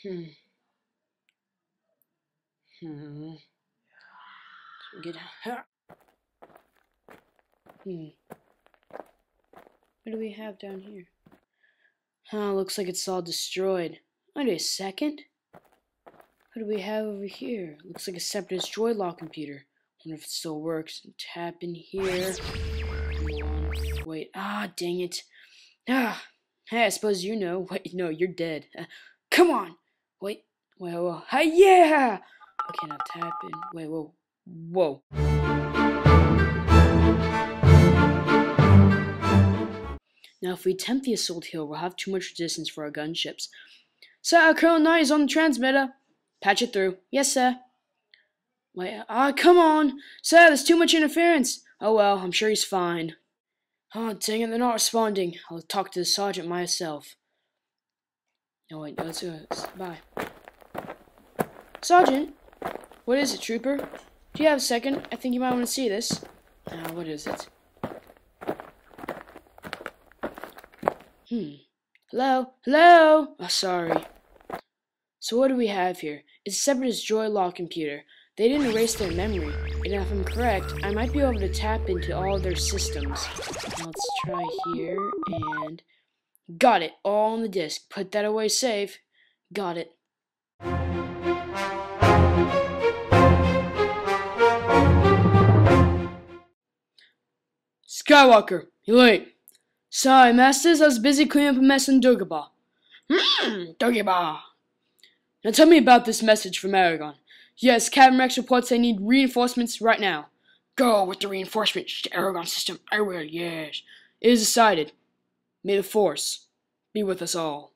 Hmm. Hmm. Get. Hmm. What do we have down here? Looks like it's all destroyed. Wait a second. What do we have over here? Looks like a separatist joy lock computer. Wonder if it still works. Tap in here. Come on. Wait. Dang it. Hey, I suppose you know. Wait, no, you're dead. Come on. Wait. Whoa. Hey, yeah! Okay, now tap in. Wait, whoa. Whoa. Now, if we attempt the assault here, we'll have too much resistance for our gunships. Sir, Colonel Knight is on the transmitter. Patch it through. Yes, sir. Wait, come on. Sir, there's too much interference. Oh well, I'm sure he's fine. Oh, dang it, they're not responding. I'll talk to the sergeant myself. No, wait, no, let's go. Bye. Sergeant? What is it, trooper? Do you have a second? I think you might want to see this. What is it? Hello? Hello? Oh, sorry. So what do we have here? It's a separatist joy lock computer. They didn't erase their memory, and if I'm correct, I might be able to tap into all of their systems. Now let's try here, and... Got it! All on the disk. Put that away safe. Got it. Skywalker, you're late. Sorry, Masters, I was busy cleaning up a mess in Dagobah. Dagobah! Now tell me about this message from Aragon. Yes, Captain Rex reports they need reinforcements right now. Go with the reinforcements to Aragon system. I will, yes. It is decided. May the Force be with us all.